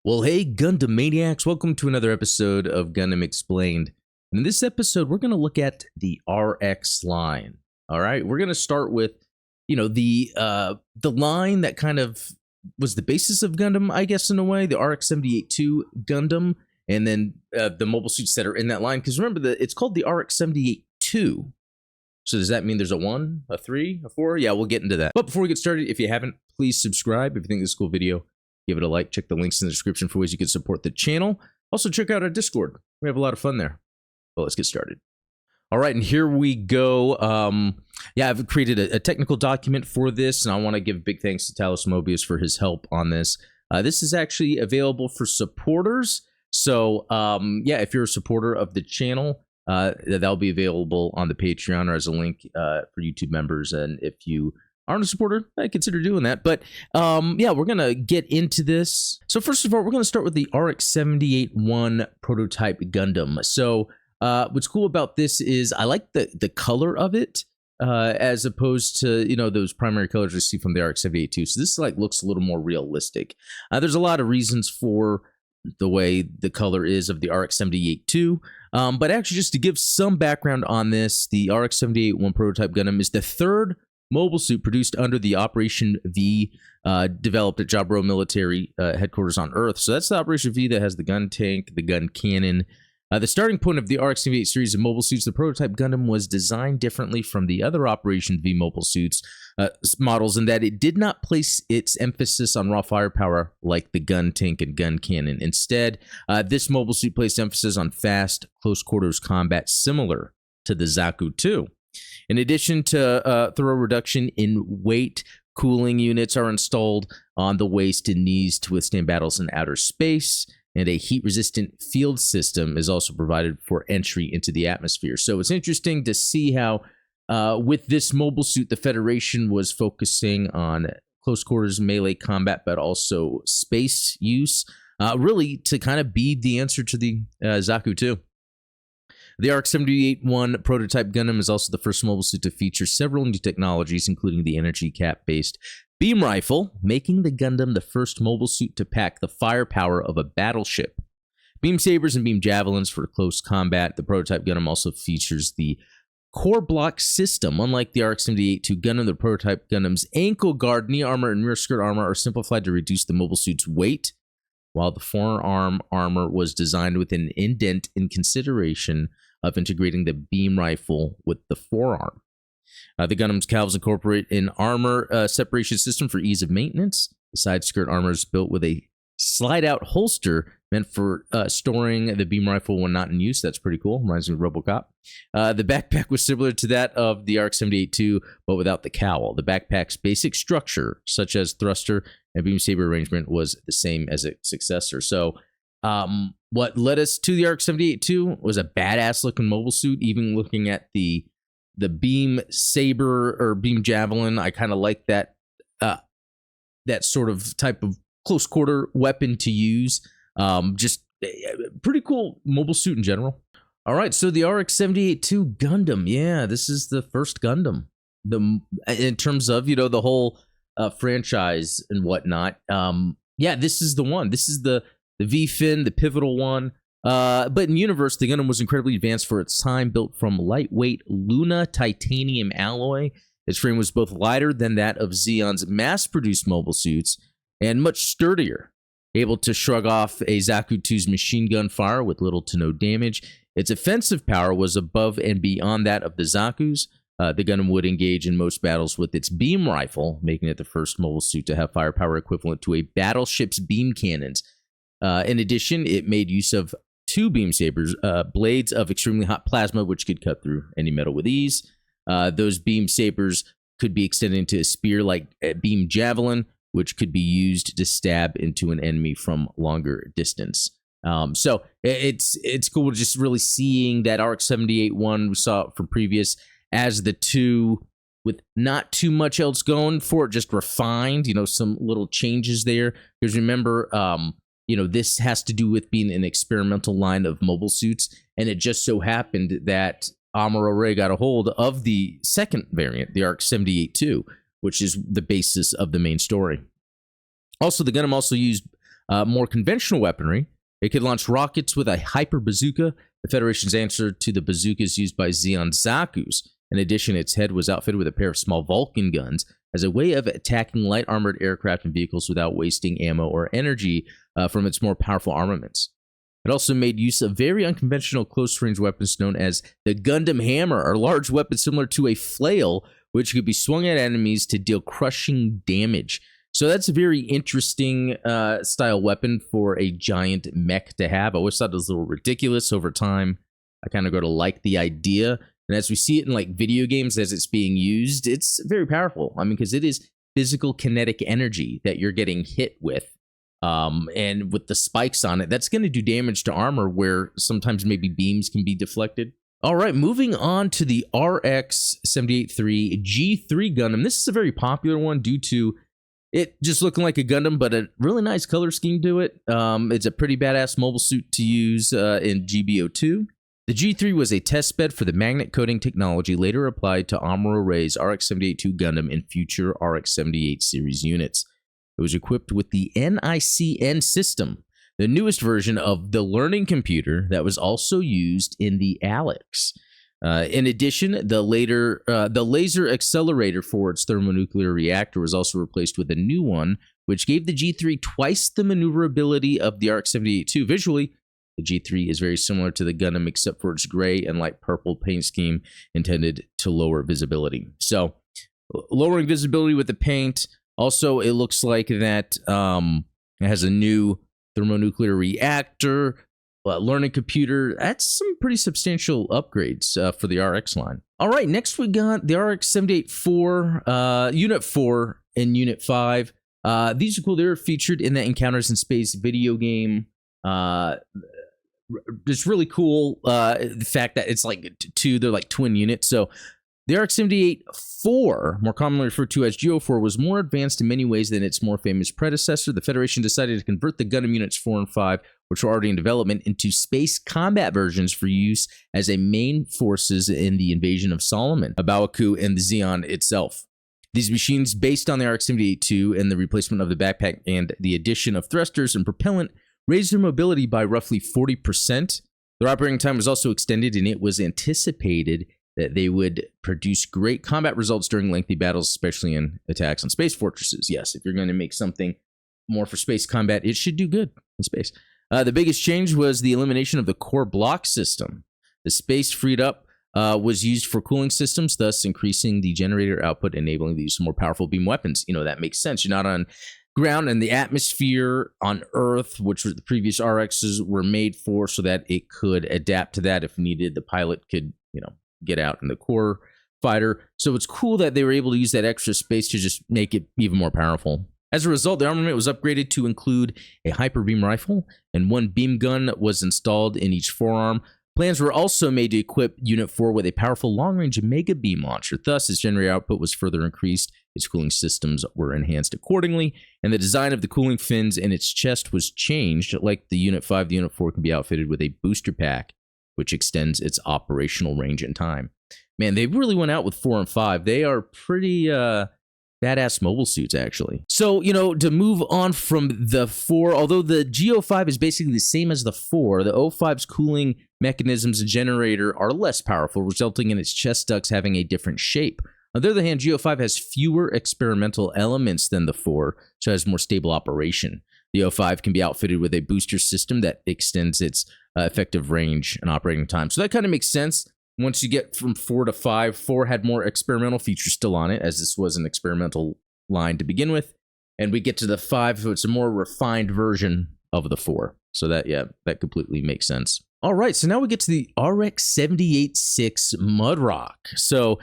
Well, hey, Gundam Maniacs, welcome to another episode of Gundam Explained. And in this episode, we're going to look at the RX line. All right, we're going to start with, the line that kind of was the basis of Gundam, I guess, in a way, the RX-78-2 Gundam, and then the mobile suits that are in that line. Because remember, it's called the RX-78-2. So does that mean there's a 1, a 3, a 4? Yeah, we'll get into that. But before we get started, if you haven't, please subscribe. If you think this is a cool video, give it a like. Check the links in the description for ways you can support the channel. Also, check out our Discord. We have a lot of fun there. Well, let's get started. All right, and here we go. I've created a technical document for this, and I want to give big thanks to Talos Mobius for his help on this. This is actually available for supporters. So, if you're a supporter of the channel, that'll be available on the Patreon or as a link for YouTube members. And if you aren't a supporter, I consider doing that. But we're gonna get into this. So first of all, we're gonna start with the RX-78-1 prototype Gundam. So what's cool about this is I like the color of it as opposed to those primary colors we see from the RX-78-2. So this looks a little more realistic. There's a lot of reasons for the way the color is of the RX-78-2. But actually, just to give some background on this, the RX-78-1 prototype Gundam is the third mobile suit produced under the Operation V, developed at Jabro Military Headquarters on Earth. So that's the Operation V that has the gun tank, the gun cannon. The starting point of the RX-78 series of mobile suits, the prototype Gundam was designed differently from the other Operation V mobile suits models in that it did not place its emphasis on raw firepower like the gun tank and gun cannon. Instead, this mobile suit placed emphasis on fast, close quarters combat similar to the Zaku 2. In addition to thorough reduction in weight, cooling units are installed on the waist and knees to withstand battles in outer space, and a heat-resistant field system is also provided for entry into the atmosphere. So it's interesting to see how, with this mobile suit, the Federation was focusing on close quarters melee combat, but also space use, really to kind of be the answer to the Zaku 2. The RX-78-1 prototype Gundam is also the first mobile suit to feature several new technologies, including the energy cap-based beam rifle, making the Gundam the first mobile suit to pack the firepower of a battleship. Beam sabers and beam javelins for close combat. The prototype Gundam also features the core block system. Unlike the RX-78-2 Gundam, the prototype Gundam's ankle guard, knee armor, and rear skirt armor are simplified to reduce the mobile suit's weight, while the forearm armor was designed with an indent in consideration of integrating the beam rifle with the forearm. The Gundam's calves incorporate an armor separation system for ease of maintenance. The side skirt armor is built with a slide-out holster meant for storing the beam rifle when not in use. That's pretty cool. Reminds me of RoboCop. The backpack was similar to that of the RX-78-2, but without the cowl. The backpack's basic structure, such as thruster and beam saber arrangement, was the same as its successor. So, what led us to the RX-78-2 was a badass looking mobile suit. Even looking at the beam saber or beam javelin, I kind of like that that sort of type of close quarter weapon to use. Just pretty cool mobile suit in general. All right, so the RX-78-2 Gundam, yeah, this is the first Gundam. In terms of the whole franchise and whatnot. This is the one. This is the V-fin, the pivotal one. But in universe, the Gundam was incredibly advanced for its time, built from lightweight Luna titanium alloy. Its frame was both lighter than that of Zeon's mass-produced mobile suits and much sturdier, able to shrug off a Zaku 2's machine gun fire with little to no damage. Its offensive power was above and beyond that of the Zaku's. The Gundam would engage in most battles with its beam rifle, making it the first mobile suit to have firepower equivalent to a battleship's beam cannons. In addition, it made use of 2 beam sabers, blades of extremely hot plasma, which could cut through any metal with ease. Those beam sabers could be extended into a spear like a beam javelin, which could be used to stab into an enemy from longer distance. So it's cool just really seeing that RX-78-1 we saw from previous as the 2 with not too much else going for it, just refined, some little changes there. Because remember, this has to do with being an experimental line of mobile suits, and it just so happened that Amuro Ray got a hold of the second variant, the RX-78-2, which is the basis of the main story. Also, the Gundam also used more conventional weaponry. It could launch rockets with a hyper bazooka, the Federation's answer to the bazookas used by Zeon Zaku's. In addition, its head was outfitted with a pair of small Vulcan guns as a way of attacking light armored aircraft and vehicles without wasting ammo or energy from its more powerful armaments. It also made use of very unconventional close-range weapons known as the Gundam Hammer, a large weapon similar to a flail, which could be swung at enemies to deal crushing damage. So that's a very interesting style weapon for a giant mech to have. I always thought it was a little ridiculous. Over time, I kind of go to like the idea. And as we see it in like video games as it's being used, it's very powerful. I mean, because it is physical kinetic energy that you're getting hit with. And with the spikes on it, that's going to do damage to armor where sometimes maybe beams can be deflected. All right, moving on to the RX-78-3 G-3 Gundam. This is a very popular one due to it just looking like a Gundam, but a really nice color scheme to it. It's a pretty badass mobile suit to use in GBO2. The G3 was a test bed for the magnet coating technology later applied to Amuro Ray's RX-78-2 Gundam and future RX-78 series units. It was equipped with the NICN system, the newest version of the learning computer that was also used in the Alex. In addition, the laser accelerator for its thermonuclear reactor was also replaced with a new one, which gave the G3 twice the maneuverability of the RX-78-2. Visually, the G3 is very similar to the Gundam except for its gray and light purple paint scheme intended to lower visibility. So, lowering visibility with the paint. Also, it looks like that it has a new thermonuclear reactor, learning computer. That's some pretty substantial upgrades for the RX line. All right, next we got the RX-78-4, Unit 4 and Unit 5. These are cool. They're featured in the Encounters in Space video game. It's really cool, the fact that it's like they're like twin units. So the RX-78-4, more commonly referred to as GO4, was more advanced in many ways than its more famous predecessor. The Federation decided to convert the Gundam Units 4 and 5, which were already in development, into space combat versions for use as a main forces in the invasion of Solomon, Baoku, and the Zeon itself. These machines, based on the RX-78-2 and the replacement of the backpack and the addition of thrusters and propellant, raised their mobility by roughly 40%. Their operating time was also extended, and it was anticipated that they would produce great combat results during lengthy battles, especially in attacks on space fortresses. Yes, if you're going to make something more for space combat, it should do good in space. The biggest change was the elimination of the core block system. The space freed up was used for cooling systems, thus increasing the generator output, enabling the use of more powerful beam weapons. You know, that makes sense. You're not on ground in the atmosphere on Earth, which the previous RXs were made for, so that it could adapt to that if needed. The pilot could, get out in the core fighter. So it's cool that they were able to use that extra space to just make it even more powerful. As a result, the armament was upgraded to include a hyper beam rifle, and one beam gun was installed in each forearm. Plans were also made to equip Unit 4 with a powerful long-range mega beam launcher. Thus, its generator output was further increased, its cooling systems were enhanced accordingly, and the design of the cooling fins in its chest was changed. Like the Unit 5, the Unit 4 can be outfitted with a booster pack, which extends its operational range and time. Man, they really went out with 4 and 5. They are pretty badass mobile suits, actually. So, to move on from the 4, although the GO5 is basically the same as the 4, the O5's cooling mechanisms and generator are less powerful, resulting in its chest ducts having a different shape. On the other hand, GO5 has fewer experimental elements than the 4, so it has more stable operation. The O5 can be outfitted with a booster system that extends its effective range and operating time. So that kind of makes sense. Once you get from 4 to 5, 4 had more experimental features still on it, as this was an experimental line to begin with. And we get to the 5, so it's a more refined version of the 4. So that completely makes sense. All right, so now we get to the RX-78-6 Mudrock. So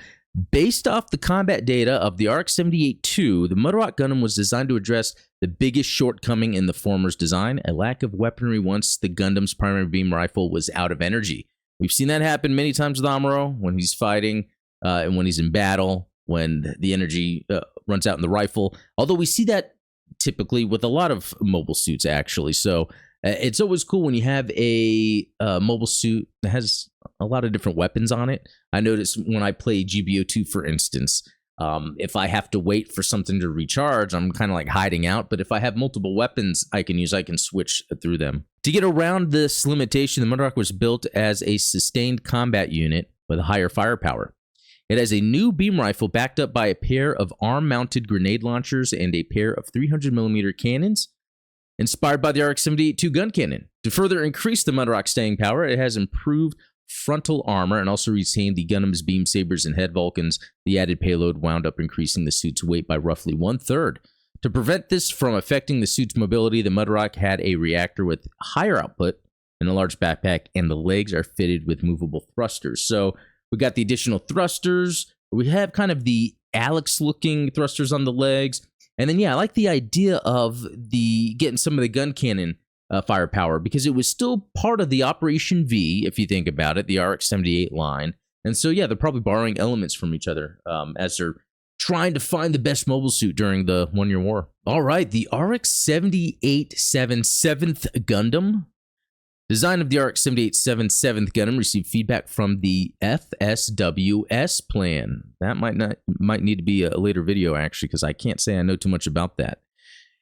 based off the combat data of the RX-78-2, the Mudrock Gundam was designed to address the biggest shortcoming in the former's design, a lack of weaponry once the Gundam's primary beam rifle was out of energy. We've seen that happen many times with Amuro when he's fighting and when he's in battle, when the energy runs out in the rifle. Although we see that typically with a lot of mobile suits, actually. So it's always cool when you have a mobile suit that has a lot of different weapons on it. I noticed when I play GBO2, for instance, If I have to wait for something to recharge, I'm kind of like hiding out. But if I have multiple weapons I can switch through them. To get around this limitation, the Mudrock was built as a sustained combat unit with higher firepower. It has a new beam rifle backed up by a pair of arm-mounted grenade launchers and a pair of 300mm cannons, inspired by the RX-78-2 gun cannon. To further increase the Mudrock's staying power, it has improved frontal armor and also retained the Gundam's beam sabers and head Vulcans. The added payload wound up increasing the suit's weight by roughly 1/3. To prevent this from affecting the suit's mobility, the Mudrock had a reactor with higher output and a large backpack, and the legs are fitted with movable thrusters. So we got the additional thrusters. We have kind of the Alex-looking thrusters on the legs. And then, yeah, I like the idea of getting some of the gun cannon firepower, because it was still part of the Operation V, if you think about it, the RX-78 line. And so, yeah, they're probably borrowing elements from each other as they're trying to find the best mobile suit during the one-year war. All right, the RX-78-7 7th Gundam. Design of the RX-78-7 7th Gundam received feedback from the FSWS plan. That might need to be a later video, actually, because I can't say I know too much about that.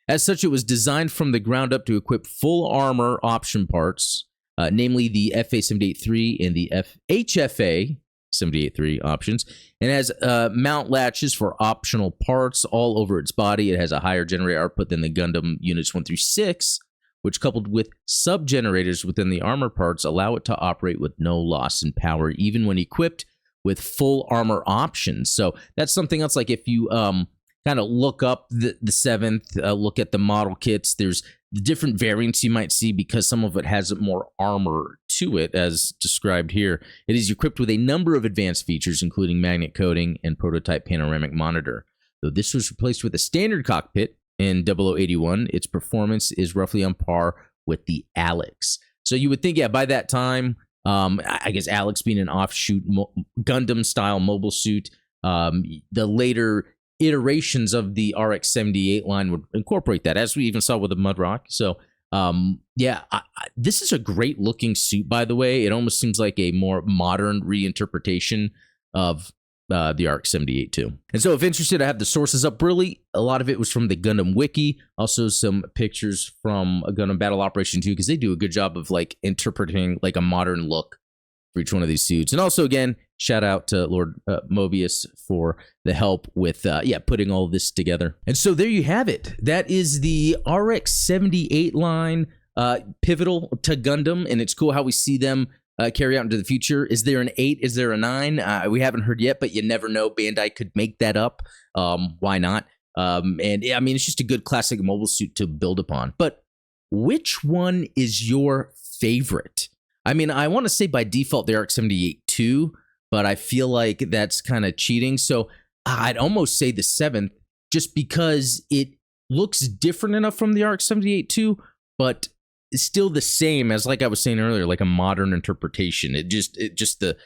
As such, it was designed from the ground up to equip full armor option parts, namely the FA-78-3 and the HFA-78-3 options, and has mount latches for optional parts all over its body. It has a higher generator output than the Gundam units 1 through 6, which, coupled with sub-generators within the armor parts, allow it to operate with no loss in power, even when equipped with full armor options. So that's something else. Like if you kind of look up the 7th, look at the model kits, there's the different variants you might see because some of it has more armor to it, as described here. It is equipped with a number of advanced features, including magnet coating and prototype panoramic monitor. Though this was replaced with a standard cockpit in 0081, its performance is roughly on par with the Alex. So you would think, yeah, by that time, I guess Alex being an offshoot Gundam-style mobile suit, the later iterations of the RX-78 line would incorporate that, as we even saw with the Mudrock. So, yeah, this is a great-looking suit, by the way. It almost seems like a more modern reinterpretation of the RX-78 too. And so if interested, I have the sources up. Really, a lot of it was from the Gundam Wiki, also some pictures from a Gundam Battle Operation 2, because they do a good job of like interpreting like a modern look for each one of these suits. And also, again, shout out to Lord Mobius for the help with putting all of this together. And so there you have it. That is the RX-78 line, pivotal to Gundam, and it's cool how we see them carry out into the future. Is there an 8? Is there a 9? We haven't heard yet, but you never know. Bandai could make that up. Why not? And yeah, I mean, it's just a good classic mobile suit to build upon. But which one is your favorite? I mean, I want to say by default the RX-78-2, but I feel like that's kind of cheating. So I'd almost say the 7th, just because it looks different enough from the RX-78-2, but it's still the same as, like I was saying earlier, like a modern interpretation. It just the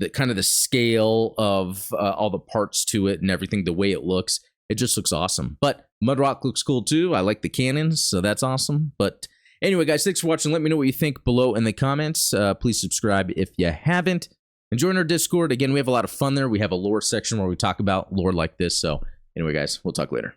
kind of the scale of all the parts to it and everything, the way it looks, it just looks awesome. But Mudrock looks cool too. I like the cannons, so that's awesome. But anyway, guys, thanks for watching. Let me know what you think below in the comments. Please subscribe if you haven't. And join our Discord. Again, we have a lot of fun there. We have a lore section where we talk about lore like this. So anyway, guys, we'll talk later.